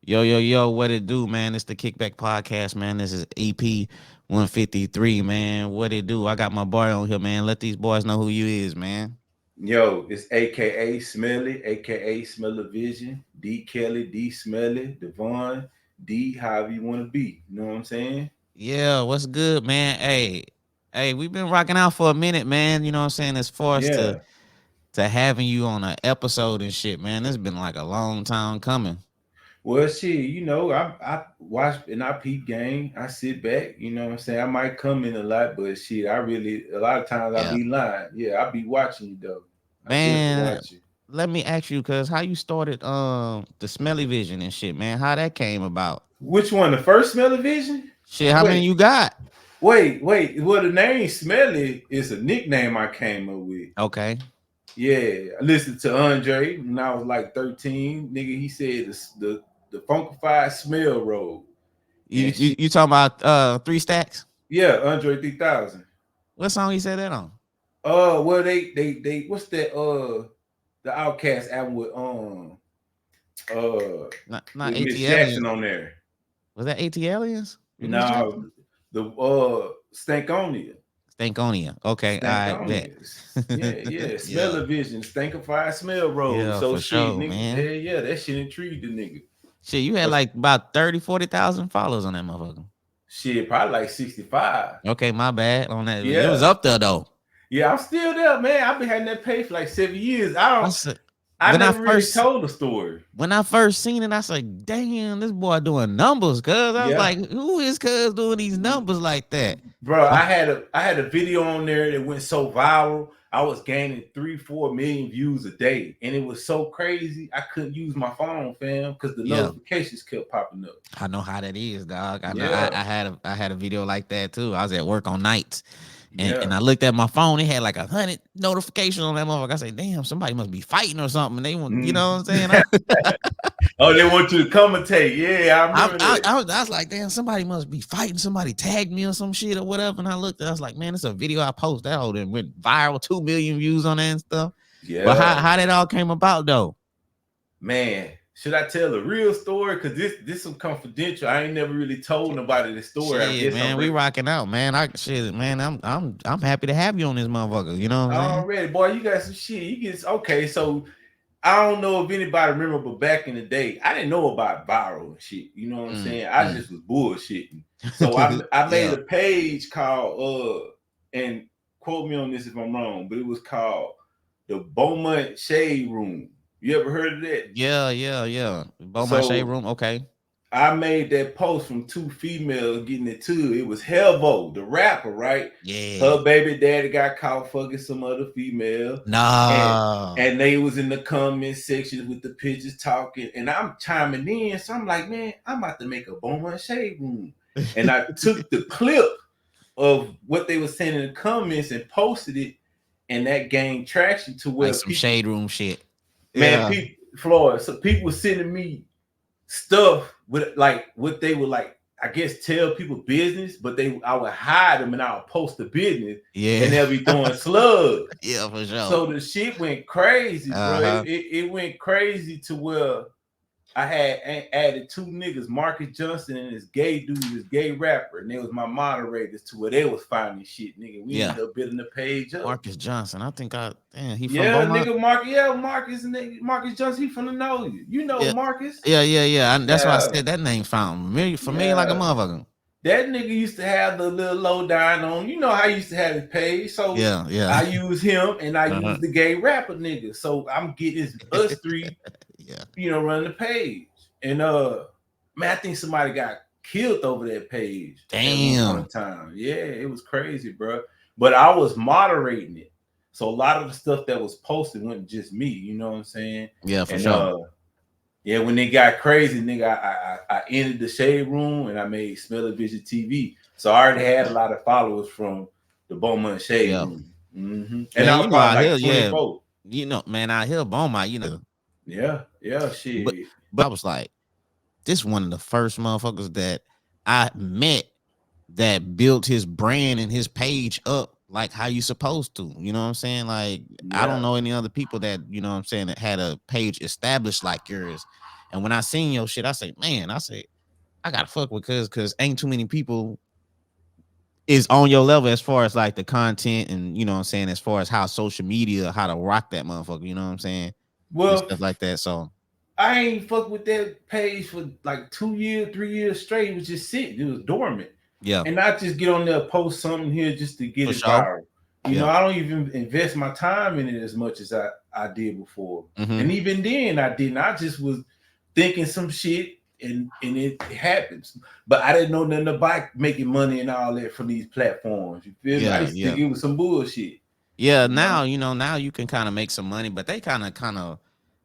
Yo, yo, yo, what it do, man? It's the Kickback Podcast, man. This is EP 153, man. What it do? I got my boy on here, man. Let these boys know who you is, man. Yo, it's AKA Smelly, AKA Smell-O-Vision, D Kelly, D Smelly, Devon, D however you want to be. You know what I'm saying? Yeah, what's good, man? Hey, we've been rocking out for a minute, man. You know what I'm saying? As far as to Yeah. to having you on an episode and shit, man. It's been like a long time coming. Well, shit, I watch and I peep game. I sit back, you know what I'm saying? I might come in a lot, but shit, I really, a lot of times I Yeah. be lying. Yeah, I be watching you, though. I definitely Man, watch you. let me ask you, cause how you started the smelly vision and shit, man. How that came about. Which one? The first Smell-O-Vision? Shit, how many Wait, you got? wait. Well, the name Smelly is a nickname I came up with. Okay. Yeah, I listened to Andre when I was like 13. Nigga, he said the funkified smell roll You and you, shit. you talking about three stacks? Yeah, Andre 3000. What song you said that on? Well they what's that the Outcast album Not with AT Miss Jackson Aliens. on there? Was that AT Aliens with Miss No, Jackson? the Stankonia. Stankonia. Okay, I bet. Stankonia. Yeah. Smell Yeah. of vision, stankified smell roll. Yeah, So for shit, sure, nigga. man. Yeah, that shit intrigued the nigga. Shit, you had But like about 30, 40,000 followers on that motherfucker. shit, probably like 65. Okay, my bad on that. It was Yeah. up there though. Yeah, I'm still there, man. I've been having that page for like 7 years. I said I when I never really first told the story. when I first seen it, I said, "Damn, this boy doing numbers." Cause I was Yeah. like, "Who is Cuz doing these numbers like that?" Bro, I, I had a video on there that went so viral. I was gaining 3-4 million views a day. And it was so crazy. I couldn't use my phone, fam, because the yeah, notifications kept popping up. I know how that is, dog. I know. Yeah. I had a video like that too. I was at work on nights, and Yeah. I looked at my phone. It had like 100 notifications on that motherfucker. I said, "Damn, somebody must be fighting or something." They want, you Mm. know what I'm saying? Oh, they want you to commentate. Yeah, I remember that. I was like, "Damn, somebody must be fighting. Somebody tagged me or some shit or whatever." And I looked, I was like, "Man, it's a video I post that whole then went viral, 2 million views on that and stuff." But Yeah. how that all came about though? Man, should I tell a real story? Cause this some confidential. I ain't never really told nobody the story. I Shit, guess man, I'm we ready. rocking out, man. Man, I'm happy to have you on this motherfucker. You know what I'm saying? Already, boy, you got some shit. You get okay. So I don't know if anybody remember, but back in the day, I didn't know about viral and shit. You know what I'm saying? I Mm. just was bullshitting. So I made Yeah. a page called and quote me on this if I'm wrong, but it was called the Beaumont Shade Room. You ever heard of that? Yeah. Bought my shade So room. Okay. I made that post from two females getting it too. It was Helvo, the rapper, right? Yeah. Her baby daddy got caught fucking some other female, and No. and they was in the comment section with the pictures talking, and I'm chiming in. So I'm like, man, I'm about to make a Bowman Shade Room, and I took the clip of what they were saying in the comments and posted it, and that gained traction to Like where some people, shade room shit. man, Yeah. people, Florida, so people were sending me stuff with like what they would like, I guess tell people business, but I would hide them and I would post the business and Yeah. they'll be throwing slugs. Yeah, for sure. So the shit went crazy, bro. Uh-huh. It went crazy to where I had added two niggas, Marcus Johnson and this gay dude, this gay rapper, and they was my moderators to where they was finding shit, nigga. We Yeah. ended up building the page up. Marcus Johnson. I think damn, he from Yeah, Beaumont. nigga, Marcus. Yeah, Marcus, nigga, Marcus Johnson. He from the know you. You know Yeah. Marcus. Yeah. That's why I Yeah, said that name found familiar like a yeah. motherfucker. That nigga used to have the little low down on. You know how I used to have his page. So Yeah. I use him and I Uh-huh. use the gay rapper nigga. So I'm getting us three, Yeah. running the page. And man, I think somebody got killed over that page at one point in Damn. time. Yeah, it was crazy, bro. But I was moderating it. So a lot of the stuff that was posted wasn't just me, you know what I'm saying? Yeah, for And sure. yeah, when they got crazy, nigga, I entered the shade room and I made Smell-O-Vision TV. So I already had a lot of followers from the Beaumont Shade Yeah. Room. And Man, I you was know probably out like here, yeah. 24. You know, man, out here, Beaumont, you know. Yeah, But shit. but I was like, this one of the first motherfuckers that I met that built his brand and his page up like how you supposed to. You know what I'm saying? Like I don't Yeah. know any other people that, you know what I'm saying, that had a page established like yours. And when I seen your shit, I say, man, I say, I gotta fuck with cause ain't too many people is on your level as far as like the content and you know what I'm saying, as far as how social media, how to rock that motherfucker, you know what I'm saying? And Well, stuff like that. So I ain't fuck with that page for like 2 years, 3 years straight. It was just sitting. It was dormant. yeah, And I just get on there, post something here just to get for it sure. viral. Yeah. I don't even invest my time in it as much as I did before. And Mm-hmm. even then I didn't. I just was thinking some shit and it happens. But I didn't know nothing about making money and all that from these platforms. You feel me? I Yeah, used to yeah. think it was some bullshit. Yeah, You know? now now you can kind of make some money, but they kind of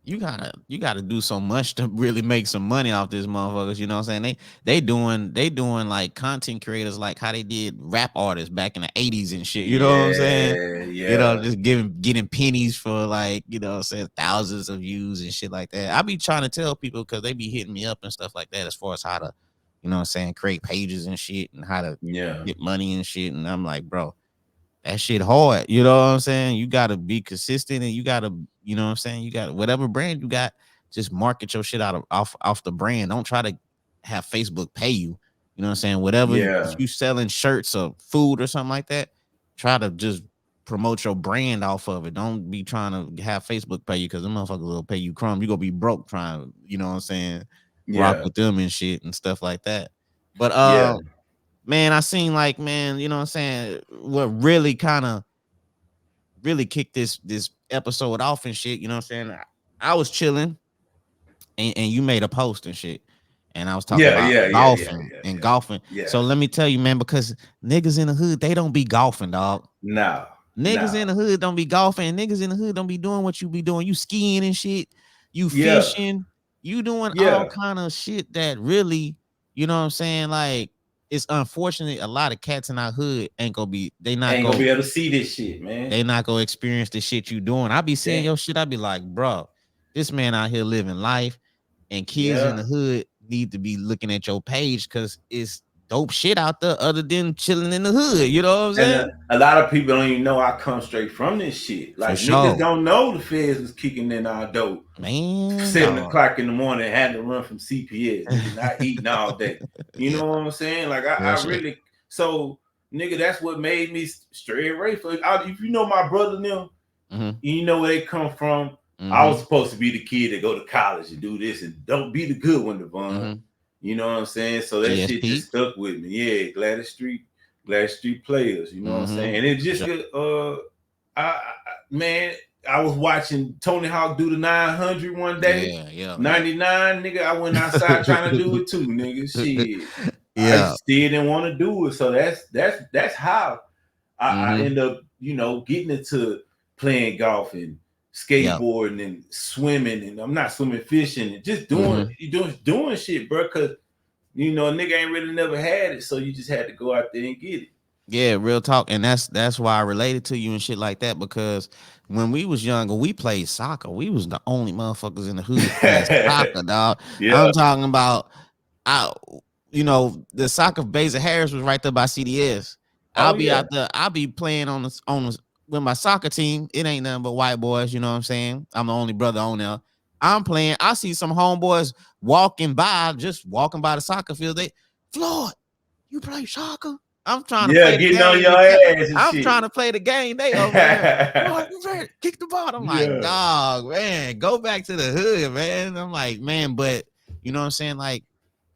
you gotta do so much to really make some money off this motherfuckers. You know what I'm saying? They doing like content creators like how they did rap artists back in the 80s and shit. You know what I'm saying? Yeah, yeah, Just getting pennies for like, you know what I'm saying, thousands of views and shit like that. I be trying to tell people because they be hitting me up and stuff like that as far as how to, you know what I'm saying, create pages and shit and how to yeah, get money and shit. And I'm like, bro, that shit hard. You know what I'm saying? You gotta be consistent and you gotta, you know what I'm saying? You got whatever brand you got, just market your shit out of off the brand. Don't try to have Facebook pay you. You know what I'm saying? Whatever, if yeah, you selling shirts or food or something like that, try to just promote your brand off of it. Don't be trying to have Facebook pay you because the motherfuckers will pay you crumb. You gonna be broke trying, you know what I'm saying, rock yeah, with them and shit and stuff like that. But yeah, man, I seen like, man, you know what I'm saying, what really kind of really kicked this episode off and shit, you know what I'm saying? I was chilling and you made a post and shit. And I was talking yeah, about yeah, yeah, yeah, golfing yeah, and yeah, golfing. yeah. So let me tell you, man, because niggas in the hood, they don't be golfing, dog. No, Niggas in no, the hood don't be golfing. Niggas in the hood don't be doing what you be doing. You skiing and shit. You yeah, fishing. You doing all yeah. kind of shit that really, you know what I'm saying? Like, it's unfortunate a lot of cats in our hood ain't gonna be, Ain't gonna be able to see this shit, man. they not gonna experience the shit you doing. I be seeing That, your shit. I be like, bro, this man out here living life, and kids in yeah. the hood need to be looking at your page because it's dope shit out there other than chilling in the hood. You know what I'm And saying? a lot of people don't even know I come straight from this shit. For Like niggas sure, don't know the feds was kicking in our dope man, dog. $7 in the morning, had to run from CPS. Nigga not eating all day. You Yeah, know what I'm saying? Like real I shit. really so nigga, that's what made me stray away from. If you know my brother now, Mm-hmm. you know where they come from. I was Mm-hmm. supposed to be the kid that go to college and do this and don't be the good one, Devon. Mm-hmm. You know what I'm saying? So that shit just GSP. stuck with me. Yeah, Gladys Street players. You know what I'm saying? Mm-hmm. And it For just sure. man, I was watching Tony Hawk do the 900 one day. Yeah, yeah, yeah. 99, nigga. I went outside trying to do it too, nigga. Shit. I Yeah. still didn't want to do it. So that's how I Mm-hmm. end up, getting into playing golf and Yeah. skateboarding and swimming, and I'm not swimming, fishing, and just doing Mm-hmm. doing shit, bro. Cause a nigga ain't really never had it, so you just had to go out there and get it. Yeah, real talk, and that's why I related to you and shit like that because when we was younger, we played soccer. We was the only motherfuckers in the hood playing soccer, dog. Yeah. I'm talking about, I, the soccer base of Harris was right there by CDS. I'll Oh be yeah. out there. I'll be playing with my soccer team. It ain't nothing but white boys. You know what I'm saying? I'm the only brother on there. I'm playing. I see some homeboys just walking by the soccer field. Floyd, you play soccer? I'm trying to Yeah, play the getting on game. your ass and I'm shit. trying to play the game. They over there. Lord, you ready? Kick the ball. I'm like, Yeah. dog, man, go back to the hood, man. I'm like, man, but you know what I'm saying? Like,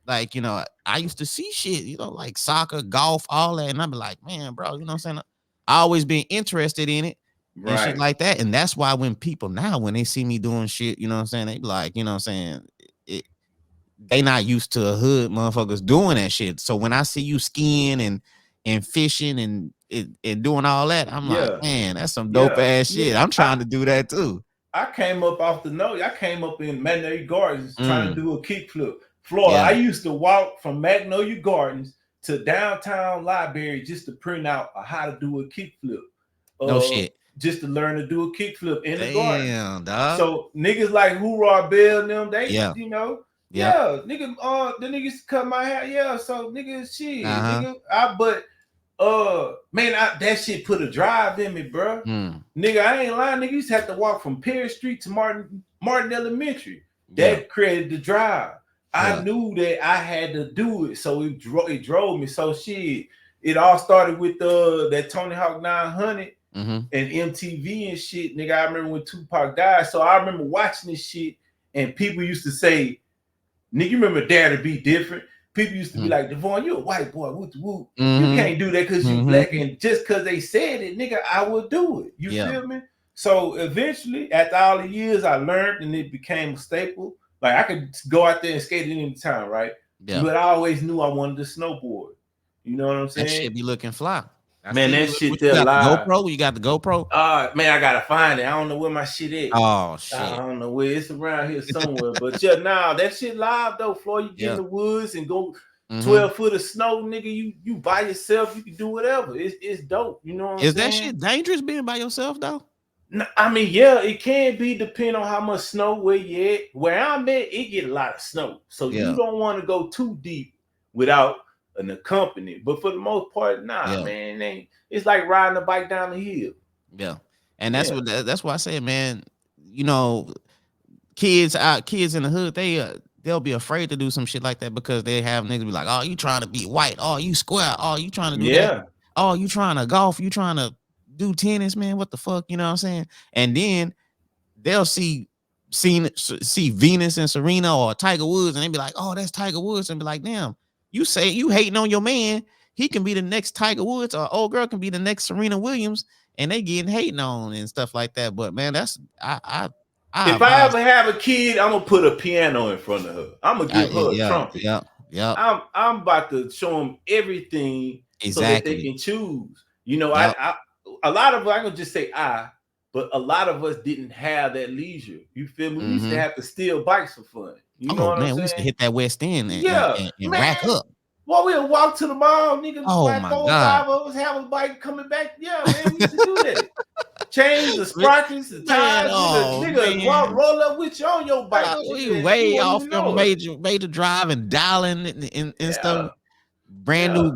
I used to see shit, like soccer, golf, all that. And I'd be like, man, bro, you know what I'm saying? I always been interested in it and shit Right. like that. And that's why when people now, when they see me doing shit, you know what I'm saying? They be like, you know what I'm saying? It, they not used to a hood motherfuckers doing that shit. So when I see you skiing and fishing and doing all that, I'm like, Yeah. man, that's some dope Yeah. ass Yeah. shit. I'm I, trying to do that too. I came up off the note. I came up in Magnolia Gardens trying to Mm, do a kickflip. Florida. yeah, I used to walk from Magnolia Gardens to downtown library just to print out how to do a kickflip. no Uh, shit. just to learn to do a kickflip in the garden. Damn, dog. So niggas like Hoorah Bell and them, they, Yeah, yep. yeah, nigga, the niggas cut my hair, yeah. So nigga, shit, Uh-huh. nigga, man, that shit put a drive in me, bro. Mm. Nigga, I ain't lying. Nigga used to have to walk from Perry Street to Martin Elementary. Yeah. That created the drive. I Yeah. knew that I had to do it, so it drove me. So shit, it all started with that Tony Hawk 900 Mm-hmm. and MTV and shit, nigga. I remember when Tupac died, so I remember watching this shit, and people used to say, "Nigga, you remember Dare to Be Different?" People used to be like, "Devon, you a white boy, whoop whoop. You Mm-hmm. can't do that because you black." Mm-hmm. And just because they said it, nigga, I will do it. You Yeah. feel me? So eventually, after all the years, I learned, and it became a staple. Like I could go out there and skate any time, right? Yeah. But I always knew I wanted to snowboard. You know what I'm That saying? shit be looking fly. I Man, see that you. shit What you there got? The live. GoPro? You got the GoPro? Man, I gotta find it. I don't know where my shit at. Oh I shit. don't know where it's around here somewhere. But yeah, nah, that shit live though. Floor, you get in Yeah. the woods and go Mm-hmm. 12 foot of snow, nigga. You by yourself, you can do whatever. It's dope. You know what I'm Is that saying? shit dangerous being by yourself though? I mean, yeah, it can be depending on how much snow where you at. Where I'm at, it get a lot of snow. So you Yeah. don't want to go too deep without an accompaniment. But for the most part, nah, Yeah. man, it's like riding a bike down the hill. Yeah. And Yeah. that's why I said, man, you know, kids in the hood, they'll be afraid to do some shit like that because they have niggas be like, oh, you trying to be white, oh, you square, oh, you trying to do that, Yeah. oh, you trying to golf, you trying to do tennis, man, what the fuck, you know what I'm saying? And then they'll see Venus and Serena or Tiger Woods, and they be like, oh, that's Tiger Woods, and be like, damn, you say you hating on your man, he can be the next Tiger Woods, or old girl can be the next Serena Williams, and they getting hating on and stuff like that. But man, that's I If I advise. ever have a kid, I'm gonna put a piano in front of her. I'm gonna give her a Yeah, trumpet. yeah, yeah, I'm about to show them everything so that they exactly. can choose. You know, Yep. a lot of I can just say but a lot of us didn't have that leisure. You feel me? We used to Mm-hmm. have to steal bikes for fun. You know Oh what I'm man, we used to saying? hit that West End Yeah, and rack man. up. Well, we'll walk to the mall, nigga, Oh like my 4 or 5 god. of us have a bike coming back. Yeah, man, we used to do that. Change the Man, sprockets, the man, tires, oh nigga, walk, man. roll up with you on your bike, We nigga, and you way won't off even your know it. major drive and dialing and stuff. Yeah, Brand yeah, new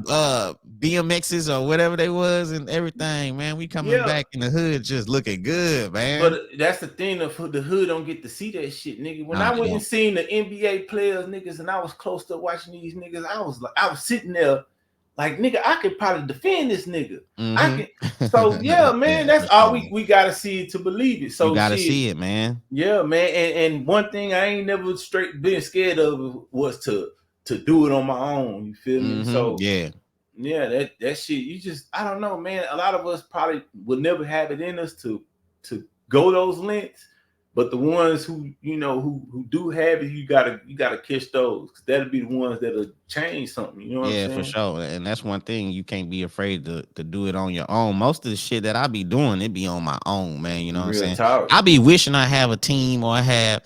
BMXs or whatever they was and everything, man. We coming yeah. back in the hood just looking good, man. But that's the thing, the hood don't get to see that shit, nigga. When Nah, I they went and don't. seen the NBA players, niggas, and I was close to watching these niggas, I was sitting there like, nigga, I could probably defend this nigga. I Mm-hmm. can. So yeah, man, Yeah, that's for all sure. we gotta see it to believe it. You So gotta shit, see it, man. yeah, man. And one thing I ain't never straight been scared of was to do it on my own. You feel me? Mm-hmm. So Yeah. yeah, that shit. You just I don't know, man. A lot of us probably would never have it in us to go those lengths, but the ones who who do have it, you gotta catch those. 'Cause that'll be the ones that'll change something. You know what I'm Yeah, for saying? sure. And that's one thing you can't be afraid to do it on your own. Most of the shit that I be doing, it be on my own, man. You know what I'm Real saying? talk. I be wishing I have a team or I have,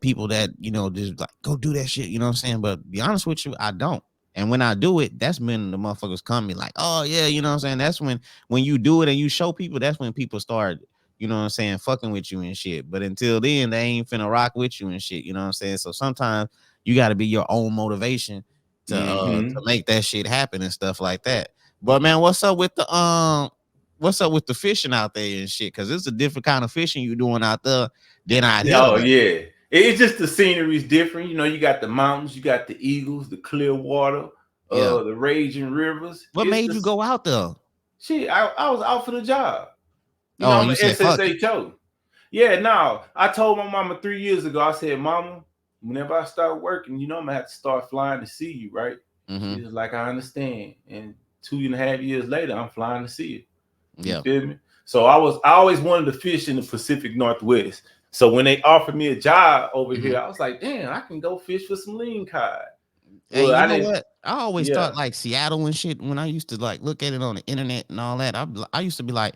people that, just like go do that shit. You know what I'm saying? But be honest with you, I don't. And when I do it, that's when the motherfuckers come me like, oh yeah, you know what I'm saying? That's when you do it and you show people, that's when people start, you know what I'm saying, fucking with you and shit. But until then, they ain't finna rock with you and shit. You know what I'm saying? So sometimes you gotta be your own motivation to Mm-hmm. make that shit happen and stuff like that. But man, what's up with the fishing out there and shit? Cause it's a different kind of fishing you doing out there than out here, Oh man. yeah. It's just the scenery's different. You know, you got the mountains, you got the eagles, the clear water, Yeah. the raging rivers. What It's made the you go out there? shit. I was out for the job. You know, Oh, I'm you an said fuck it. SSHO. Yeah, no. I told my mama 3 years ago, I said, Mama, whenever I start working, I'm gonna have to start flying to see you, right? Mm-hmm. She was like, I understand. And 2.5 years later, I'm flying to see it. You Yeah. feel me? So I always wanted to fish in the Pacific Northwest. So when they offered me a job over Mm-hmm. here, I was like, damn, I can go fish for some lean cod. And Well, you I know didn't, what? I always yeah. thought like Seattle and shit. When I used to like look at it on the internet and all that, I used to be like,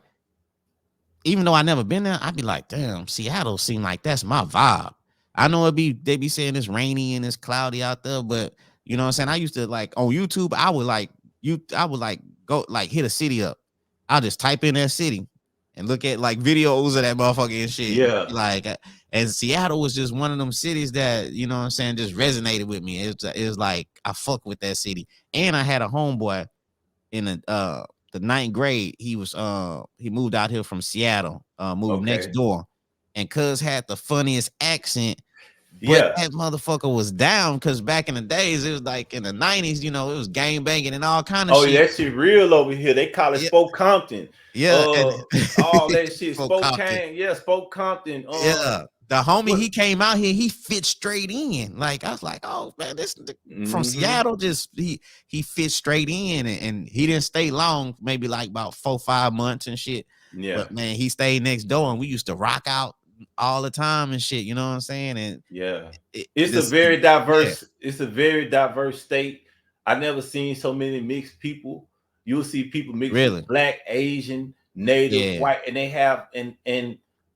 even though I never been there, I'd be like, damn, Seattle seem like that's my vibe. I know they be saying it's rainy and it's cloudy out there, but you know what I'm saying? I used to like on YouTube, I would like go like hit a city up. I'll just type in that city and look at like videos of that motherfucker and shit. And be Yeah. like, and Seattle was just one of them cities that, you know what I'm saying, just resonated with me. It was like I fuck with that city. And I had a homeboy in the ninth grade. He moved out here from Seattle, moved next Okay. door, and cuz had the funniest accent But Yeah. that motherfucker was down because back in the days, it was like in the 90s, you know, it was gang banging and all kind of Oh, yeah, shit. that shit real over here. They call it Yeah, Spoke Compton. yeah, and All that shit. for Compton. Spokane, yeah, Spoke Compton. Yeah. The homie, What? he came out here, he fit straight in. Like I was like, oh man, from Mm-hmm. Seattle, just he fit straight in, and he didn't stay long, maybe like about 4-5 months and shit. Yeah. But man, he stayed next door, and we used to rock out all the time and shit. You know what I'm saying? And Yeah. it, It's a this, very yeah, diverse, it's a very diverse state. I never seen so many mixed people. You'll see people mixed with really, black, Asian, native, yeah, white, and they have and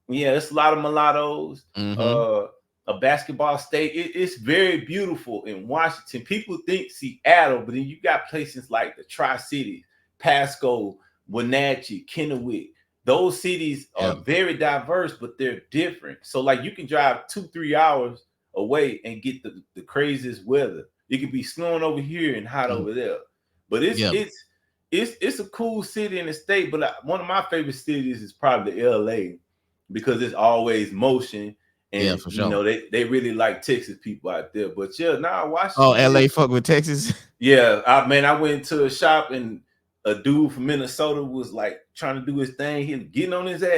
yeah, it's a lot of mulattoes. mm-hmm, A basketball state. It's very beautiful in Washington. People think Seattle, but then you got places like the Tri-Cities, Pasco, Wenatchee, Kennewick. Those cities yeah, are very diverse, but they're different. So like you can drive 2-3 hours away and get the craziest weather. It could be snowing over here and hot mm, over there. But it's yeah, it's it's a cool city in the state. But one of my favorite cities is probably LA because it's always motion. yeah, And for you sure. know, they really like Texas people out there. But yeah, nah, Oh, Washington LA is fuck with Texas. yeah, I went to a shop and a dude from Minnesota was like trying to do his thing. He was getting on his ass.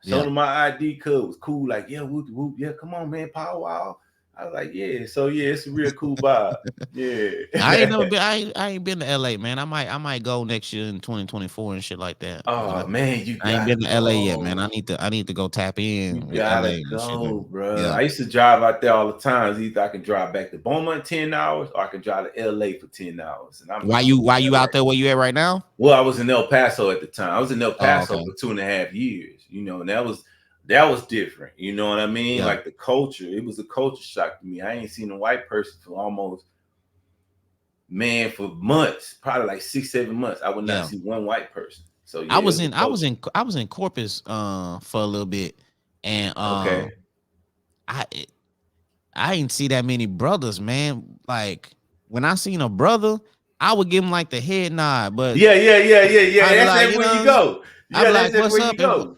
Yeah. Showed him my ID code. Was cool. Like, yeah, whoop, whoop, yeah, come on, man, power wow. I was like, yeah. So yeah, it's a real cool vibe. I ain't never Yeah. been. I ain't been to LA, man. I might go next year in 2024 and shit like that. But Oh man, you I ain't gotta been to LA yet, man. go. I need to go tap You in with LA gotta and shit. go, bro. Yeah. I used to drive out there all the time. Either I can drive back to Beaumont 10 hours or I can drive to LA for 10 hours. And I'm doing Why that you out right there now. where you at right now? Well, I was in El Paso at the time. I was in El Oh, Paso okay. for 2.5 years, and that was different. You know what I mean? Yeah. Like the culture, it was a culture shock to me. I ain't seen a white person for almost for months, probably like 6-7 months. I would not Yeah. see one white person. So yeah, it was a culture. I was in Corpus for a little bit, and Okay. I I ain't see that many brothers, man. Like when I seen a brother, I would give him like the head nod, but Yeah. I'd be That's like, you everywhere you know, go. I'd Yeah, be that's like, "What's everywhere up?" you go.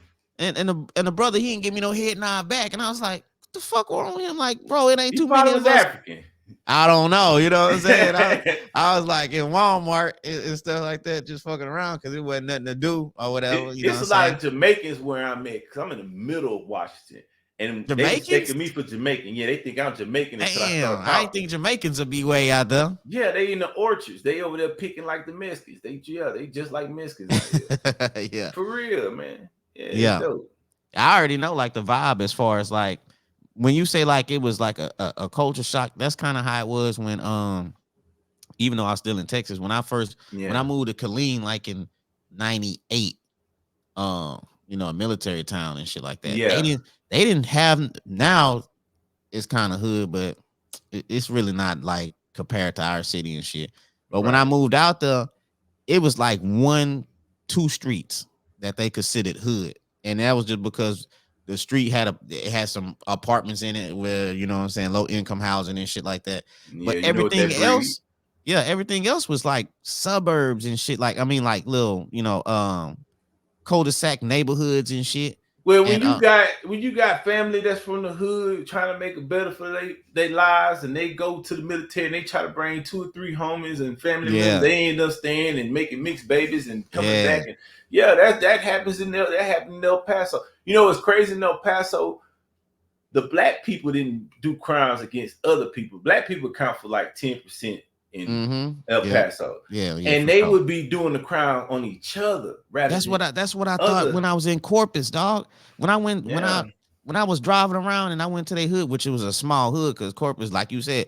And the brother, he didn't give me no head nod back, and I was like, "What the fuck wrong with him?" Like, bro, it ain't He too many probably of was us. African. I don't know, you know what I'm saying? it, I was like in Walmart and stuff like that, just fucking around because it wasn't nothing to do or whatever. You know what it's I'm a lot saying? of Jamaicans where I'm at because I'm in the middle of Washington, and they Jamaicans? mistaken me for Jamaican. Yeah, they think I'm Jamaican until I Damn, start I ain't talking. think Jamaicans would be way out there. Yeah, they in the orchards. They over there picking like the Mexicans. They just like Mexicans out here. Yeah, For real, man. Yeah, it's yeah. dope. I already know like the vibe as far as like when you say like it was like a culture shock. That's kind of how it was when even though I was still in Texas when I Yeah. moved to Killeen like in '98. You know, a military town and shit like that. Yeah. They didn't have now it's kind of hood, but it's really not like compared to our city and shit. But when I Right. moved out there, it was like 2 streets that they considered hood. And that was just because the street it had some apartments in it where, you know what I'm saying, low income housing and shit like that. Yeah, But you know what that breed. everything else was like suburbs and shit. Like, I mean, like little, cul-de-sac neighborhoods and shit. Well, when And you got family that's from the hood trying to make it better for their lives, and they go to the military and they try to bring 2 or 3 homies and family members, yeah, they end up staying and making mixed babies and coming yeah, back. And yeah, that happens that happened in El Paso. You know what's crazy in El Paso? The black people didn't do crimes against other people. Black people count for like 10% in El yeah, Paso, yeah, and for they sure. would be doing the crime on each other rather than That's what I thought other. when I was in Corpus, dog. When I went Yeah. when I was driving around and I went to their hood, which it was a small hood, because Corpus, like you said,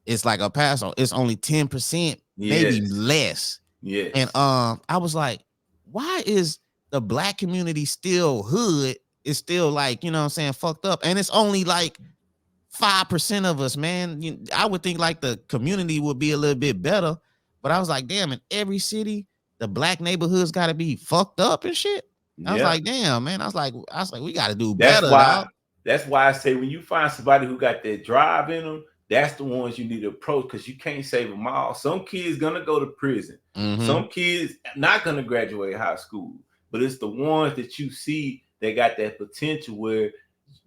it's like a Paso. It's only 10%, maybe Yes. less. And Yes. I was like, why is the black community still hood? It's still like, you know what I'm saying, fucked up. And it's only like 5% of us, man. I would think like the community would be a little bit better. But I was like, damn, in every city, the black neighborhoods gotta be fucked up and shit. I was Yeah. like, damn, man. I was like, we gotta do That's better, why dog. that's why I say when you find somebody who got that drive in them, that's the ones you need to approach because you can't save them all. Some kids gonna go to prison. Mm-hmm. Some kids not gonna graduate high school, but it's the ones that you see that got that potential where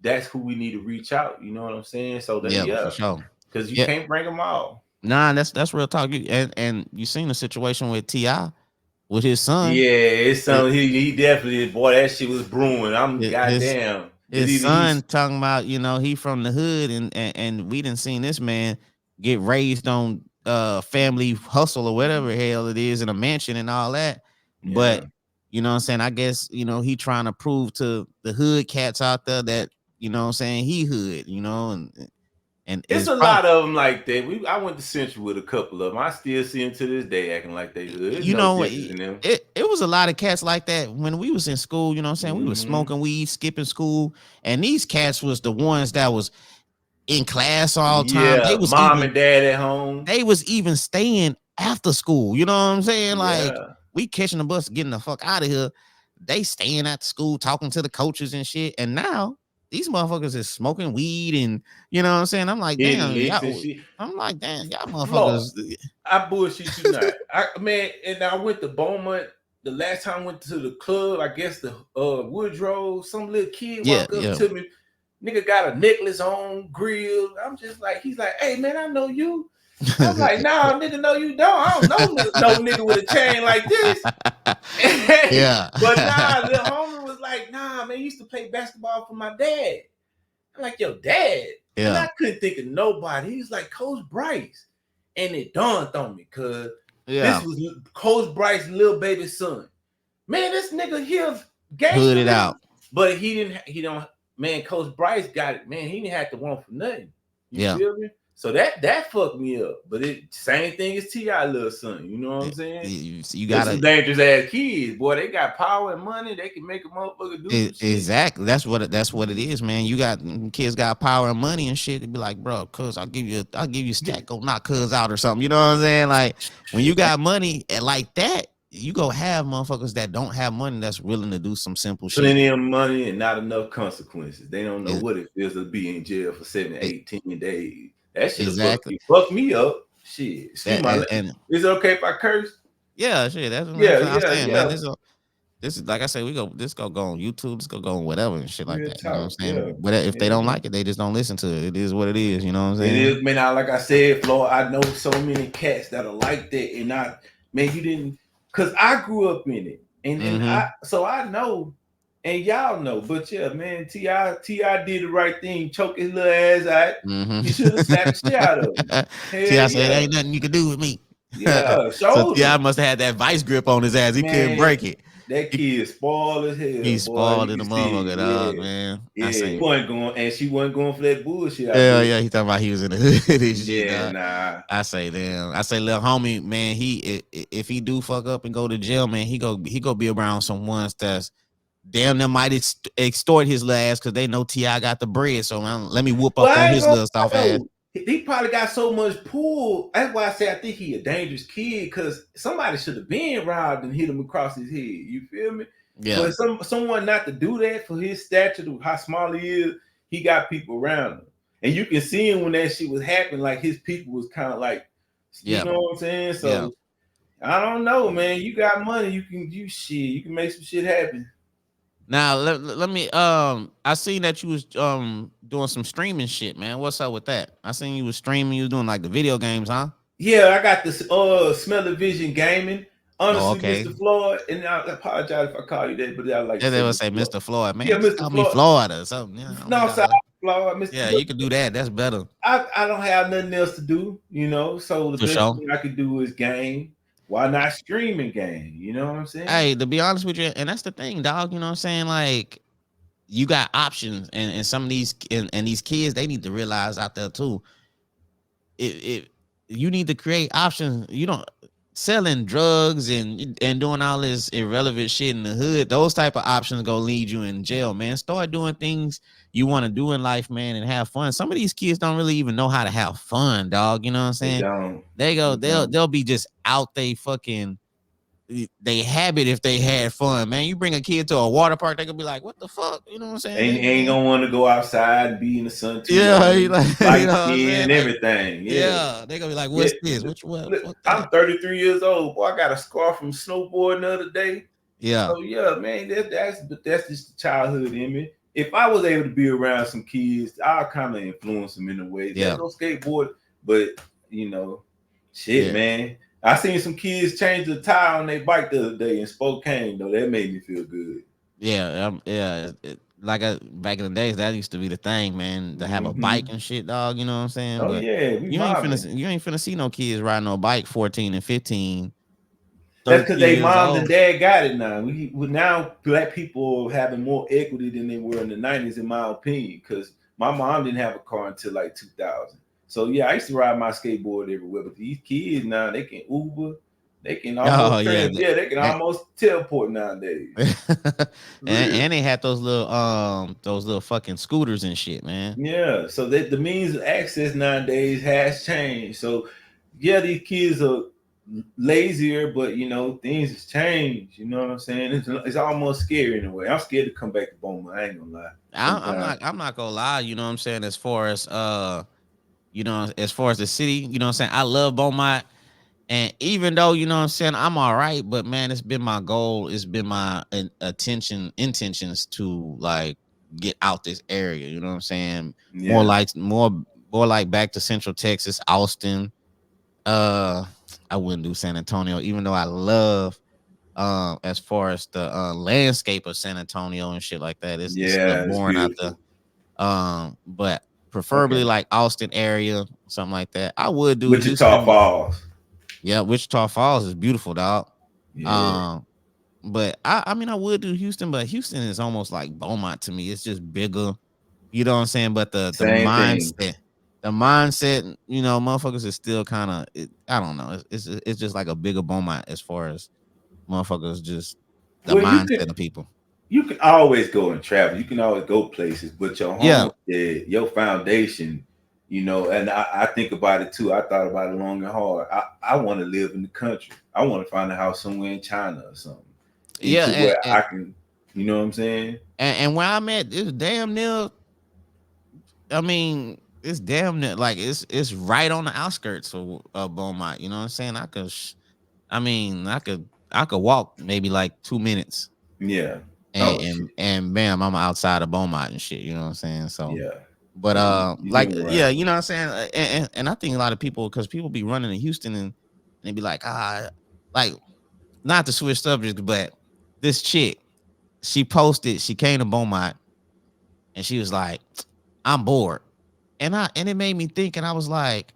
that's who we need to reach out. You know what I'm saying? So that, Yeah, yeah, for sure. because you Yeah, can't bring them all. nah, that's real talk. And you seen the situation with Ti with his son. Yeah, it's It, something he definitely, boy, that shit was brewing. I'm it- his goddamn. It's his either he's son talking about, he from the hood, and we didn't seen this man get raised on family hustle or whatever the hell it is in a mansion and all that. yeah. But you know what I'm saying, I guess, he trying to prove to the hood cats out there that, what I'm saying, he hood, and It's it's a probably, lot of them like that. I went to Central with a couple of them. I still see them to this day acting like they hood. There's no difference in them. it was a lot of cats like that when we was in school. You know what I'm saying, we was Hmm. smoking weed, skipping school, and these cats was the ones that was in class all the time. Yeah, mom and dad at home. They was even staying after school. You know what I'm saying? Like, Yeah, we catching the bus, getting the fuck out of here. They staying at school, talking to the coaches and shit. And now these motherfuckers is smoking weed, and you know what I'm saying? I'm like, hitting damn, licks and y'all. shit. I'm like, damn, y'all Floyd, motherfuckers. I bullshit you not. Man, and I went to Beaumont. The last time I went to the club, I guess the Woodrow, some little kid Yeah, walk up yeah. to me. Nigga got a necklace on, grill. I'm just like, he's like, hey man, I know you. I'm like, nah, nigga, no, you don't. I don't know no nigga with a chain like this. Yeah. But nah, the homie was like, nah, man, he used to play basketball for my dad. I'm like, your dad? And Yeah. I couldn't think of nobody. He was like, Coach Bryce. And it dawned on me, cuz Yeah. this was Coach Bryce's little baby son. Man, this nigga here Hooded gangster, out. but he don't, man, Coach Bryce got it. Man, he didn't have to want for nothing. You Yeah. feel me? So that fucked me up. But it same thing as T.I. little son. You know what I'm saying? You There's gotta some dangerous ass kids, boy. They got power and money. They can make a motherfucker do some shit. exactly. That's what it is, man. You got kids got power and money and shit. They be like, bro, cuz I'll give you a stack, go knock cuz out or something. You know what I'm saying? Like, when you got money like that, you go have motherfuckers that don't have money that's willing to do some simple shit. Plenty of money and not enough consequences. They don't know It, what it feels to be in jail for 7, it, 18 days. That should have exactly. fucked me up. Shit. Excuse That my and is it okay if I curse? yeah, shit. That's what Yeah, I'm yeah, saying, man. yeah. This is like I said, this go on YouTube, this go on whatever and shit like Real that. You know what I'm talk. Yeah. saying? But if they don't Yeah. like it, they just don't listen to it. It is what it is. You know what I'm It saying? is, man. Like I said, Flo, I know so many cats that are like that, and man, you didn't, cause I grew up in it, and I know, and y'all know. But yeah, man, Ti did the right thing, choke his little ass out. You should have slapped the shit out of him. T.I. Hell said, yeah, ain't nothing you can do with me. yeah, So showed T.I. him. must have had that vice grip on his ass. He couldn't Man, break it. that kid spoiled as hell, He boy. You spoiled in can the see motherfucker, it. dog, Yeah, man. I yeah. say, He wasn't going, and she wasn't going for that bullshit. I yeah, bet. yeah. He talking about he was in the hood and shit, Yeah, dog. nah. I say, damn. I say, little homie, man. If he do fuck up and go to jail, man, he go be around some ones that's damn them might extort his little ass because they know T.I. got the bread. So, man, let me whoop Well, up I on ain't his gonna little lie, soft ass. though. He probably got so much pull. That's why I say I think he a dangerous kid, because somebody should have been robbed and hit him across his head. You feel me? Yeah, For someone not to do that, for his stature, how small he is, he got people around him. And you can see him when that shit was happening, like his people was kind of like, you yeah, know what I'm saying? yeah. So I don't know, man. You got money, you can make some shit happen. Now let me I seen that you was doing some streaming shit, man. What's up with that? I seen you was streaming, you was doing like the video games, huh? Yeah, I got this Smell of Vision Gaming. Oh, Honestly, okay. Mr. Floyd, and I apologize if I call you that, but I like to Yeah, say they would Mr. say Floyd. Mr. Floyd, Yeah, man. Just Mr. call me Floyd. Floyd or something. Yeah, I mean, No, sorry, Floyd, Mr. yeah, you can do that. That's better. I don't have nothing else to do, so the For best sure. thing I could do is game. Why not streaming game? You know what I'm saying? Hey, to be honest with you, and that's the thing, dog. You know what I'm saying? Like, you got options, and some of these and these kids, they need to realize out there too. It you need to create options. You don't selling drugs and doing all this irrelevant shit in the hood. Those type of options go lead you in jail, man. Start doing things you want to do in life, man, and have fun. Some of these kids don't really even know how to have fun, dog. You know what I'm They saying? don't. They don't. They'll be just out they fucking they habit if they had fun, man. You bring a kid to a water park, they gonna be like, "What the fuck?" You know what I'm saying? Ain't gonna want to go outside and be in the sun too Yeah, long. you Light know what I'm skin saying? and Like, everything. Yeah. yeah, they gonna be like, Yeah, "What's this? Which what? look, Fuck I'm that." 33 years old. Boy, I got a scar from snowboarding the other day. Yeah, So yeah, man, that's just the childhood in me. if I was able to be around some kids, I'll kind of influence them in a way. They Yeah. go skateboard, but you know, shit, Yeah. man. I seen some kids change the tire on their bike the other day in Spokane, though. That made me feel good. Yeah, yeah. Like back in the days, that used to be the thing, man. To have a bike Hmm. and shit, dog. You know what I'm saying? Oh But yeah, we mobbing. you ain't finna see no kids riding no bike 14 and 15, That's because 13 they years moms and old. dad got it now. We now black people are having more equity than they were in the 90s, in my opinion. Because my mom didn't have a car until like 2000. So yeah, I used to ride my skateboard everywhere. But these kids now, they can Uber, they can Oh almost yeah, yeah, they can and, almost teleport nowadays. Real. and they had those little fucking scooters and shit, man. Yeah, so that the means of access nowadays has changed. So yeah, these kids are lazier, but you know things has changed. You know what I'm saying? It's almost scary in a way. I'm scared to come back to Bowman. I ain't gonna lie. Sometimes. I'm not gonna lie. You know what I'm saying? As far as you know, as far as the city, you know what I'm saying? I love Beaumont. And even though, you know what I'm saying, I'm all right, but man, it's been my goal, it's been my intentions to like get out this area, you know what I'm saying? More Yeah, like more like back to Central Texas, Austin. Uh I wouldn't do San Antonio, even though I love as far as the landscape of San Antonio and shit like that. It's a little yeah, it's boring out there. beautiful. But preferably Okay, like Austin area, something like that. I would do Wichita Houston, but Falls. yeah, Wichita Falls is beautiful, dog. Yeah, Um, but I mean I would do Houston, but Houston is almost like Beaumont to me. It's just bigger, you know what I'm saying? But same thing. the mindset, you know, motherfuckers is still kind of I don't know. It's just like a bigger Beaumont as far as motherfuckers just the Well, mindset of people. you can always go and travel. You can always go places, but your Yeah, homestead, your foundation, you know, and I think about it too. I thought about it long and hard. I want to live in the country. I want to find a house somewhere in China or something, yeah, into where I can, you know what I'm saying? and where I'm at, it's damn near. I mean, it's damn near like it's right on the outskirts of Beaumont. You know what I'm saying? I mean, I could walk maybe like 2 minutes, Yeah. Oh shit. and bam, I'm outside of Beaumont and shit. You know what I'm saying? So, Yeah. but Yeah. You like doing yeah, right. you know what I'm saying? And I think a lot of people because people be running in Houston and they be like like not to switch subjects, but this chick she came to Beaumont and she was like, I'm bored. And it made me think, and I was like,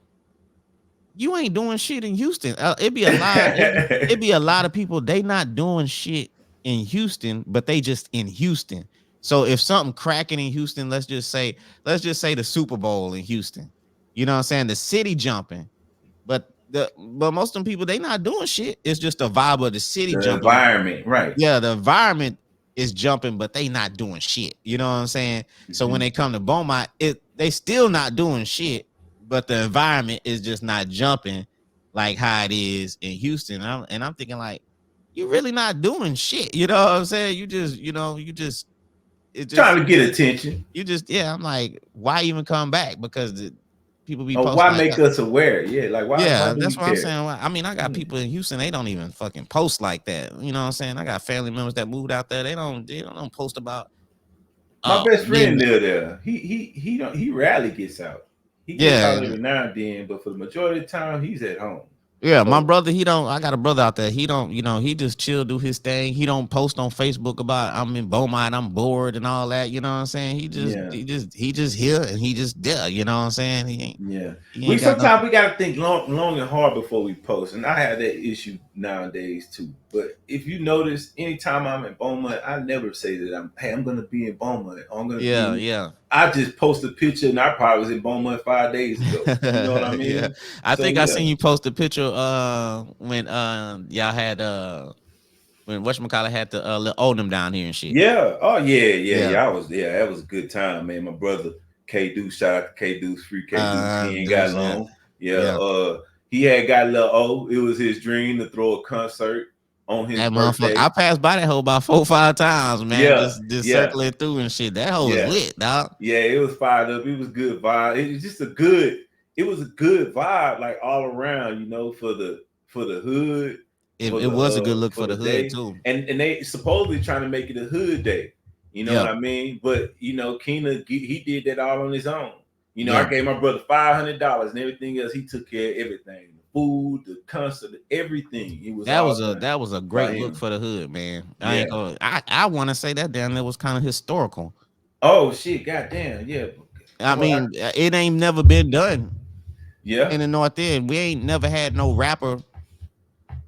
you ain't doing shit in Houston. It'd be a lot of people. They not doing shit in Houston, but they just in Houston. So if something cracking in Houston, let's just say the Super Bowl in Houston. You know what I'm saying? The city jumping, but most of them people they not doing shit. It's just the vibe of the city The jumping. environment, right? Yeah, the environment is jumping, but they not doing shit. You know what I'm saying? So when Hmm. they come to Beaumont, they still not doing shit, but the environment is just not jumping like how it is in Houston. And I'm thinking like, you really not doing shit. You know what I'm saying? You just, you know, it just, Trying to get attention. yeah. I'm like, why even come back? Because people be Or posting why like, make us aware? Yeah, like why yeah, do we that's what I'm care? saying. I mean, I got Hmm. people in Houston, they don't even fucking post like that. You know what I'm saying? I got family members that moved out there. They don't post about My best getting friend live there. He don't he rarely gets out. He gets yeah, out every now and then, but for the majority of the time, he's at home. yeah. My So brother, I got a brother out there. He don't, you know, he just chill, do his thing. He don't post on Facebook about I'm in Beaumont, I'm bored and all that. You know what I'm saying? yeah, He just here and he just there. You know what I'm saying? yeah. He We ain't got sometimes nothing. we gotta think long and hard before we post, and I have that issue nowadays too. But if you notice, anytime I'm in Beaumont, I never say that I'm gonna be in Beaumont. Or I'm gonna be Yeah, in. yeah. I just post a picture, and I probably was in Beaumont 5 days ago. You know what I Yeah. mean? I So think I yeah, seen you post a picture when y'all had when whatchamacallit had the little Oldham down here and shit. yeah. Oh yeah, Yeah. yeah. I was yeah. That was a good time, man. My brother K Deuce, shout out to K Deuce, free K Deuce. He ain't got Deuce, yeah. long. Yeah. Yeah. He had got a little old. It was his dream to throw a concert on his That motherfucker. I birthday. passed by that hole about 4 or 5 times, man. Yeah, Just yeah, circling through and shit. That hole is yeah, lit, dog. yeah. It was fired up. It was good vibe. It was just a good. It was a good vibe, like all around. You know, for the hood, It was a good look for for the the hood day, too. and they supposedly trying to make it a hood day. You know what Yeah, I mean? But you know, Keena, he did that all on his own. You know, I yeah. gave my brother $500 and everything else. He took care of everything, the food, the concert, everything. It was all done That was a by great look him. for the hood, man. I Yeah. ain't gonna. I want to say that down there was kind of historical. Oh shit, goddamn, yeah. I Boy, mean, it ain't never been done yeah. in the North End. We ain't never had no rapper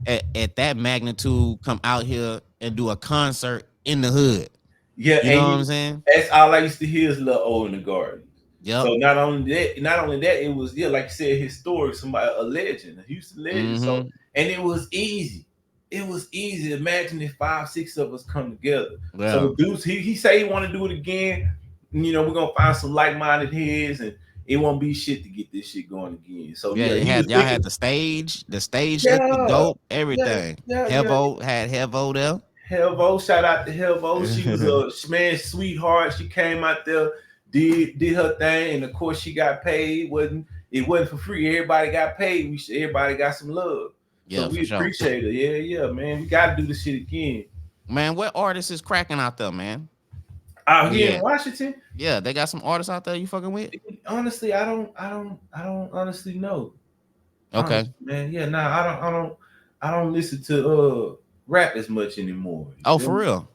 at that magnitude come out here and do a concert in the hood. Yeah, You know and what I'm saying? that's all I used to hear is Lil O in the garden. Yep. So not only that, it was like you said, historic, somebody a legend, a Houston legend. So Mm-hmm. and it was easy. It was easy. Imagine if 5, 6 of us come together. Yeah. So dudes, he say he want to do it again. You know, we're gonna find some like-minded heads, and it won't be shit to get this shit going again. So Yeah, yeah, it he was had y'all thinking, had the stage. The stage looked yeah, dope. yeah, Everything. yeah. Hevo had Hevo there. Helvo, shout out to Helvo. She was a man sweetheart. She came out there, did her thing, and of course she got paid. It wasn't for free. Everybody got paid. Everybody got some love. So Yeah, for we sure. appreciate it. Yeah, man. We got to do this shit again. Man, what artist is cracking out there, man? Out here in Yeah, Washington, yeah, they got some artists out there you fucking with. honestly, I don't honestly know. Okay. Honestly, man. Yeah, nah, I don't listen to rap as much anymore. You Oh, feel for me? real.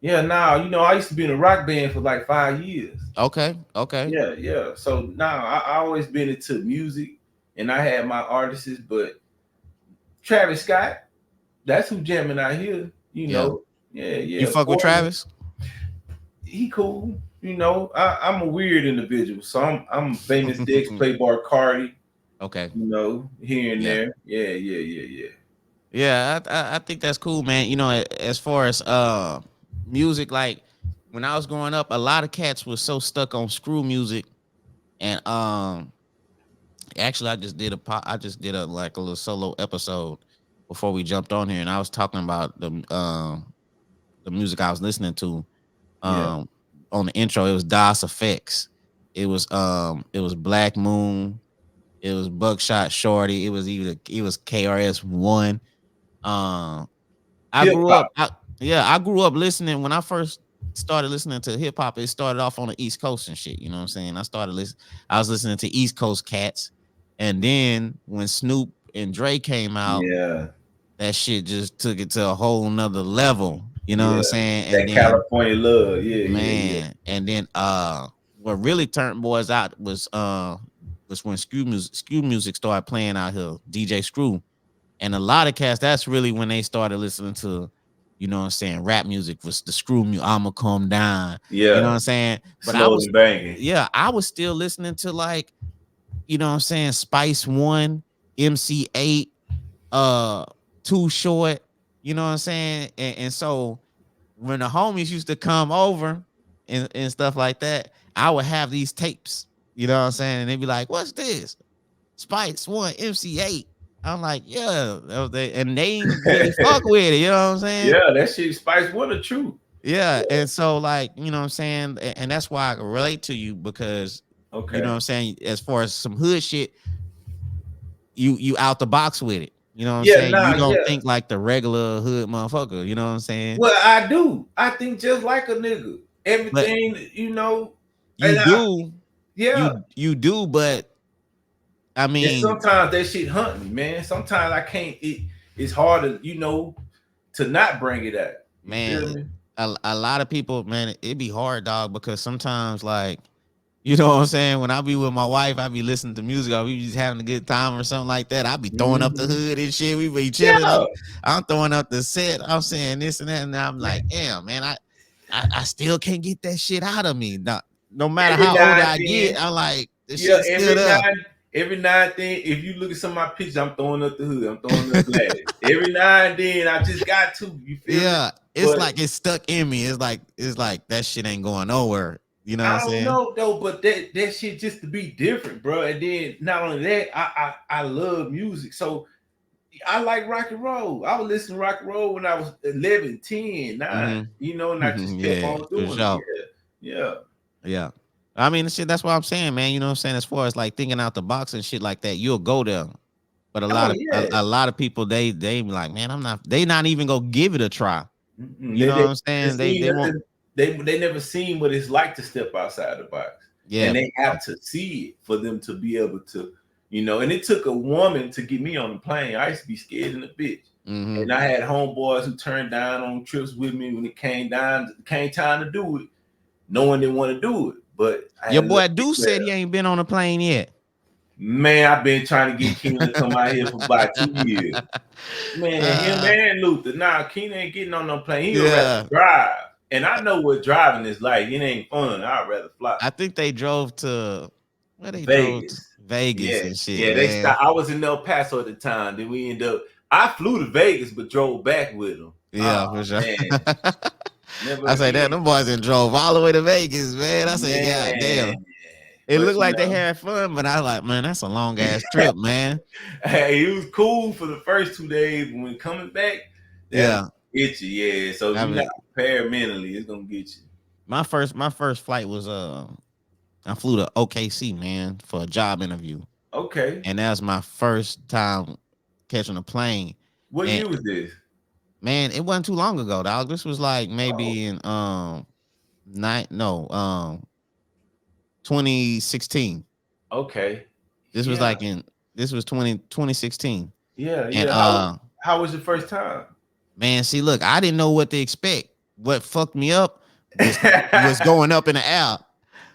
Yeah, nah, I used to be in a rock band for like 5 years. Okay, okay. Yeah. So now I always been into music, and I had my artists, but Travis Scott, that's who jamming out here. Yeah. Yeah. You Of fuck with course, Travis? he cool. I'm a weird individual, so I'm famous Dex, Playboy Cardi. Okay. Here and Yeah. there. Yeah. Yeah, I think that's cool, man. As far as music, like when I was growing up, a lot of cats was so stuck on screw music, and actually, I just did a like a little solo episode before we jumped on here, and I was talking about the music I was listening to. Yeah. Um, on the intro, it was DOS Effects. It was Black Moon. It was Buckshot Shorty. It was KRS-One. Um, I Hip grew hop. up. I grew up listening when I first started listening to hip hop. It started off on the East Coast and shit. You know what I'm saying? I was listening to East Coast cats, and then when Snoop and Dre came out, Yeah. that shit just took it to a whole nother level. You know what I'm Yeah. saying? And That then California love. Yeah. man, and then what really turned boys out was when Screw Music started playing out here, DJ Screw. And a lot of cats, that's really when they started listening to, you know what I'm saying, rap music was the Screw Music, I'ma Come Down. You know what Yeah. I'm saying? But Slow and banging. I was still listening to like, you know what I'm saying, Spice One, MC8, uh, Too Short, you know what I'm saying? And so when the homies used to come over and stuff like that, I would have these tapes, you know what I'm saying? And they'd be like, what's this? Spice One, MC8. I'm like, yeah, and they ain't really fuck with it, you know what I'm saying? Yeah, that shit Spice One the truth. Yeah, and so like, you know what I'm saying, and that's why I can relate to you because you know what Okay. I'm saying. As far as some hood shit, you out the box with it. You know what I'm Yeah, saying. nah, You don't yeah. think like the regular hood motherfucker. You know what I'm saying. Well, I do. I think just like a nigga. But Everything, you and do, yeah. you do, but I And mean, sometimes that shit hunt me, man. Sometimes I can't. It's hard to, to not bring it out. You feel man, me? a lot of people, man, it be hard, dog, because sometimes like, you know what I'm saying? When I be with my wife, I be listening to music, or we just having a good time or something like that. I be throwing up the Hmm. hood and shit. We be chilling. Yeah. I'm throwing up the set. I'm saying this and that, and I'm like, damn, man, I still can't get that shit out of me. No matter Every how now older and I get, then, I'm like, the yeah. shit's still there. Every now and then, if you look at some of my pictures, I'm throwing up the hood. I'm throwing up Gladys. Every now and then, I just got to. You feel me? Yeah, it's But like it's stuck in me. It's like that shit ain't going nowhere. You know what I'm I don't saying? know though, but that shit just to be different, bro. And then not only that, I love music, so I like rock and roll. I was listening to rock and roll when I was 11, 10, 9, Mm-hmm. and I just kept Yeah, on for doing it. sure. Yeah. Yeah. I mean, shit, that's what I'm saying, man. You know what I'm saying? As far as like thinking out the box and shit like that, you'll go there. But Oh yeah. a lot of people they be like, man, they not even gonna give it a try. Mm-mm. You know what I'm They saying? see They won't. nothing. they never seen what it's like to step outside the box, Yeah. and they have to see it for them to be able to, you know. And it took a woman to get me on the plane. I used to be scared in the bitch, and I had homeboys who turned down on trips with me when it came time to do it. No one didn't want to do it, but I Your had a little boy Do said he ain't been on a plane yet. man. I've been trying to get Keenan to come out here for about 2 years. Man, him and Luther. Nah, Keenan ain't getting on no plane. He would rather Yeah. drive. And I know what driving is like. It ain't fun. I'd rather fly. I think they drove to where they drove to Vegas. Vegas Yeah. and shit, Yeah, they man. stopped. I was in El Paso at the time. Then we ended up I flew to Vegas but drove back with them. Yeah, Oh for sure. man. Never I say that again. them boys and drove all the way to Vegas, man. I say, God Man. damn. It But looked you like they know. had fun, but I was like, man, that's a long ass trip, man. Hey, it was cool for the first 2 days. When coming back, that Yeah. get you, yeah. So if I you're not mean, prepared mentally, it's gonna get you. my first flight was I flew to OKC, man, for a job interview. Okay. And that was my first time catching a plane. What And year was this? man, it wasn't too long ago, dog. This was like Oh, maybe in night no 2016. okay. This was Yeah, like in this was 2016. yeah, And yeah. How was your first time? man, see, look, I didn't know what to expect. What fucked me up was going up in the air.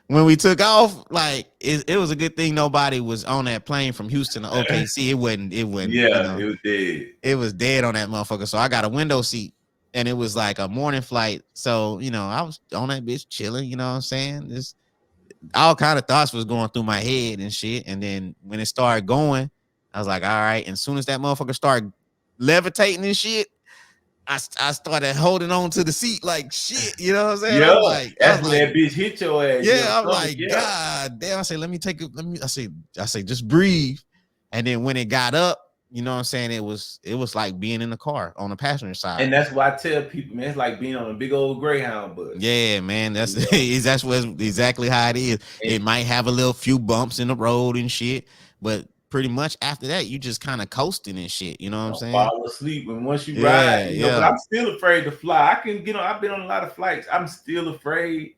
When we took off, like it was a good thing nobody was on that plane from Houston to OKC. It wasn't, Yeah, it was dead. it was dead on that motherfucker. So I got a window seat and it was like a morning flight. So, I was on that bitch chilling, you know what I'm saying? Just all kind of thoughts was going through my head and shit. And then when it started going, I was like, all right. And as soon as that motherfucker started levitating and shit, I started holding on to the seat like shit. You know what I'm saying? Yeah, I that's was when like, that bitch hit your ass. yeah, Your I'm stomach. like, Yeah, God damn. I say, let me take it. I say, just breathe. And then when it got up, you know what I'm saying? It was like being in the car on the passenger side. and that's why I tell people, man, it's like being on a big old Greyhound bus. Yeah, man. That's You know? that's what exactly how it is. And It might have a little few bumps in the road and shit, but pretty much after that, you just kind of coasting and shit. You know what I'm don't saying? fall asleep. And once you ride, Yeah, but yeah. I'm still afraid to fly. I can get on. I've been on a lot of flights. I'm still afraid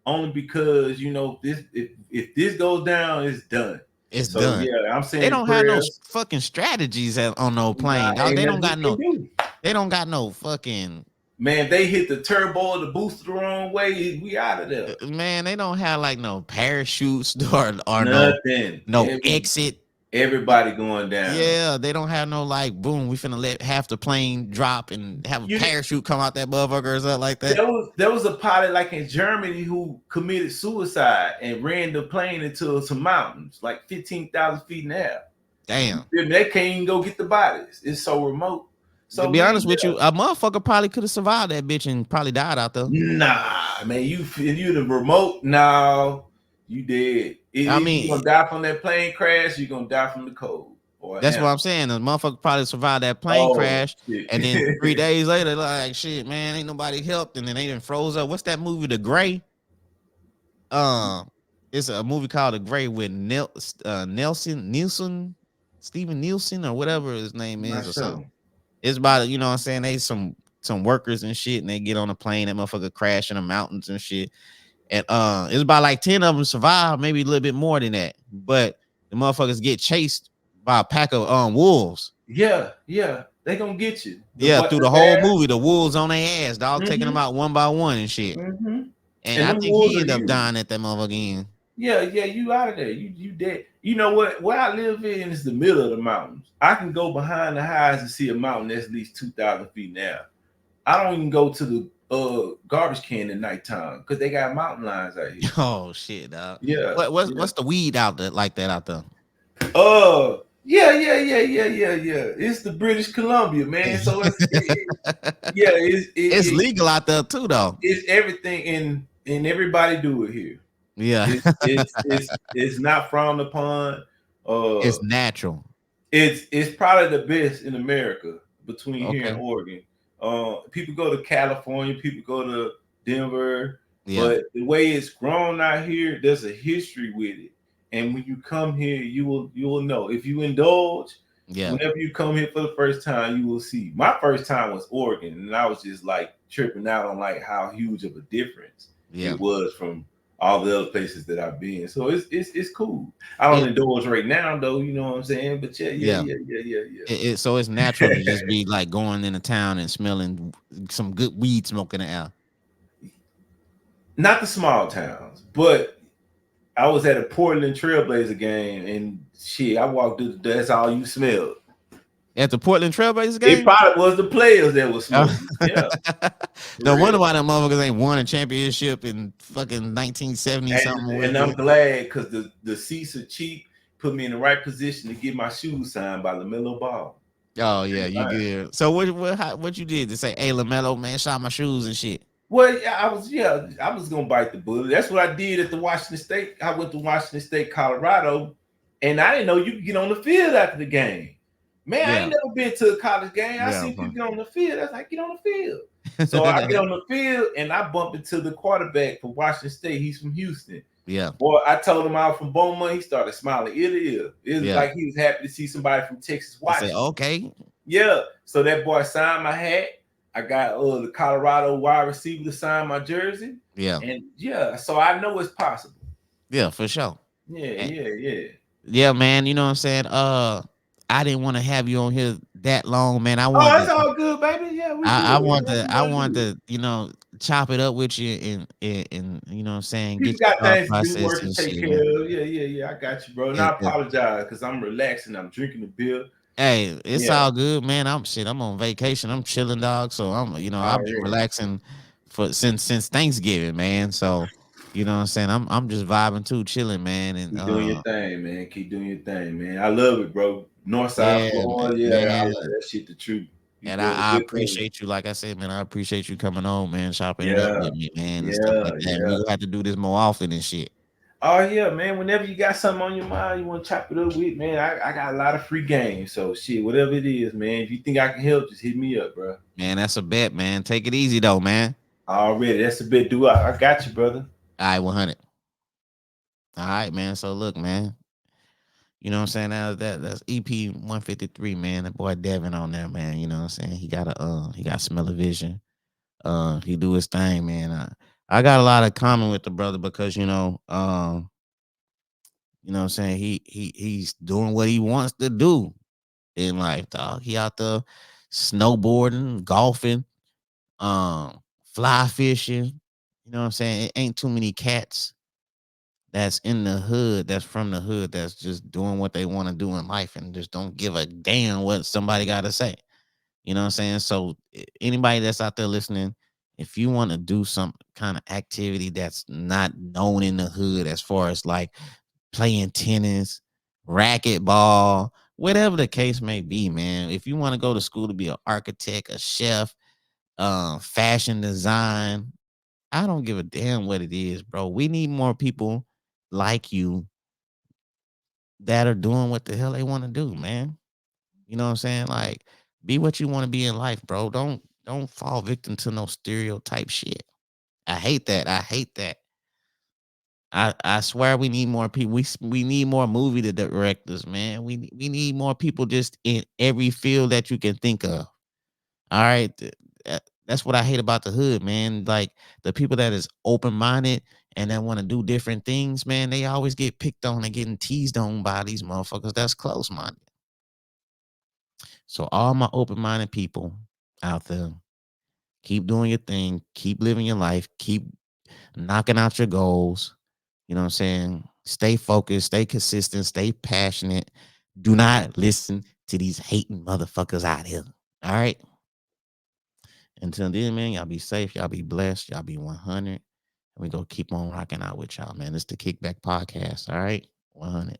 only because if this goes down, it's done. It's So done. yeah, I'm They saying don't have no prayers. fucking strategies on no Nah, plane, dog. ain't They nothing don't we got can no. do. They don't got no fucking. Man, if they hit the turbo or the booster the wrong way, we out of there. Man, they don't have like no parachutes or Nothing. no exit. Everybody going down. Yeah, they don't have no like boom. We finna let half the plane drop and have a You parachute come out that motherfucker or something like that. there was a pilot like in Germany who committed suicide and ran the plane into some mountains, like 15,000 feet in the air. Damn. They can't even go get the bodies. It's so remote. To So be man, honest with you, a motherfucker probably could have survived that bitch and probably died out there. nah, man, if you the remote, no, you dead. I If you mean, gonna die from that plane crash, you're gonna die from the cold or that's what hammer. I'm saying. The motherfucker probably survived that plane Oh crash, shit. and then 3 days later, like shit, man, ain't nobody helped, and then they done froze up. What's that movie, The Gray? Um, it's a movie called The Gray with Steven Nielsen or whatever his name I'm not is or something. sure. It's about, you know what I'm saying? They some workers and shit, and they get on a plane, that motherfucker crash in the mountains and shit. And it's about like 10 of them survive, maybe a little bit more than that. But the motherfuckers get chased by a pack of wolves. Yeah, they gonna get you. Yeah, through The the whole bear. movie, the wolves on their ass, dog, taking them Mm-hmm. out one by one and shit. Mm-hmm. And And I them think wolves he are ended up huge. dying at that motherfucker end. Yeah, you out of there. You dead. You know what? Where I live in is the middle of the mountains. I can go behind the highs and see a mountain that's at least 2,000 feet now. I don't even go to the garbage can at nighttime because they got mountain lions out here. Oh shit, dog. Yeah. What's the weed out there like that out there? Yeah. It's the British Columbia, man. So It's legal out there too, though. it's everything, and everybody do it here. Yeah, It's not frowned upon. it's natural. It's probably the best in America between here and Okay. Oregon. People go to California, people go to Denver, Yeah. but the way it's grown out here, there's a history with it. And when you come here, you will know. If you indulge, Yeah. Whenever you come here for the first time, you will see. My first time was Oregon, and I was just like tripping out on like how huge of a difference Yeah. it was from all the other places that I've been. So it's cool. I don't It endorse right now though, you know what I'm saying? But yeah, yeah, yeah. yeah, yeah, yeah, So it's natural to yeah. just be like going into town and smelling some good weed smoke in the air. Not the small towns, but I was at a Portland Trailblazer game, and shit, I walked through. That's all you smelled. At the Portland Trailblazers It game? probably was the players that was Uh, smoking. Yeah, for no wonder real. why them motherfuckers ain't won a championship in fucking 1970 something. And I'm glad because the seats are cheap. Put me in the right position to get my shoes signed by LaMelo Ball. Oh yeah, you Fine. good. So what you did to say, hey Lamelo, man, shot my shoes and shit. Well, I was gonna bite the bullet. That's what I did at the Washington State. I went to Washington State, Colorado, and I didn't know you could get on the field after the game. Man, I Yeah, ain't never been to a college game. I yeah. seen people get on the field. I was like, get on the field. So I get on the field and I bump into the quarterback for Washington State. He's from Houston. Yeah, Boy, I told him I was from Beaumont. He started smiling ear to ear. It was yeah. like he was happy to see somebody from Texas He said, watching. okay. Yeah. So that boy signed my hat. I got the Colorado wide receiver to sign my jersey. Yeah, And yeah, so I know it's possible. yeah, for sure. Yeah, And, yeah, yeah. yeah, man, you know what I'm saying? I didn't want to have you on here that long, man. Oh, it's all good, baby. Yeah, we I good. want Whatever to you I want to want do. to, chop it up with you and you know what I'm saying, get People your got thought things to do, process work to and take shit, care man. of. Yeah, yeah, yeah. I got you, bro. And I And apologize because I'm relaxing. I'm drinking a beer. hey, it's Yeah. all good, man. I'm on vacation. I'm chilling, dog. So All I've been right. relaxing for since Thanksgiving, man. So, you know what I'm saying? I'm just vibing too, chilling, man. And Keep doing your thing, man. Keep doing your thing, man. I love it, bro. Northside yeah, Florida, yeah, man. that shit the truth. You And doing a I good thing. appreciate you, like I said, man. I appreciate you coming on, man, chopping it up Yeah, with me, man, and stuff yeah, like that. We yeah. gonna have to do this more often and shit. Oh yeah, man. Whenever you got something on your mind, you want to chop it up with, man. I got a lot of free games, so shit, whatever it is, man. If you think I can help, just hit me up, bro. Man, that's a bet, man. Take it easy though, man. Already, that's a bit. Do I got you, brother. All right, 100. All right, man. So look, man. You know what I'm saying? That's EP 153, man. That boy Devon on there, man. You know what I'm saying? He got smell of vision. He do his thing, man. I got a lot of common with the brother because you know what I'm saying, he's doing what he wants to do in life, dog. He out there snowboarding, golfing, um, fly fishing. You know what I'm saying? It ain't too many cats that's in the hood, that's from the hood, that's just doing what they want to do in life and just don't give a damn what somebody got to say. You know what I'm saying? So anybody that's out there listening, if you want to do some kind of activity that's not known in the hood, as far as like playing tennis, racquetball, whatever the case may be, man. If you want to go to school to be an architect, a chef, fashion design, I don't give a damn what it is, bro. We need more people like you that are doing what the hell they want to do, man. You know what I'm saying? Like, be what you want to be in life, bro. Don't fall victim to no stereotype shit. I hate that. I hate that. I swear we need more people. We need more movie directors, man. We need more people just in every field that you can think of. All right. That's what I hate about the hood, man. Like the people that is open minded and that want to do different things, man, they always get picked on and getting teased on by these motherfuckers that's close minded. So all my open minded people out there, keep doing your thing, keep living your life, keep knocking out your goals. You know what I'm saying? Stay focused, stay consistent, stay passionate. Do not listen to these hating motherfuckers out here. All right. Until then, man, y'all be safe. Y'all be blessed. Y'all be 100. And we go keep on rocking out with y'all, man. It's the Kickback Podcast. All right. 100.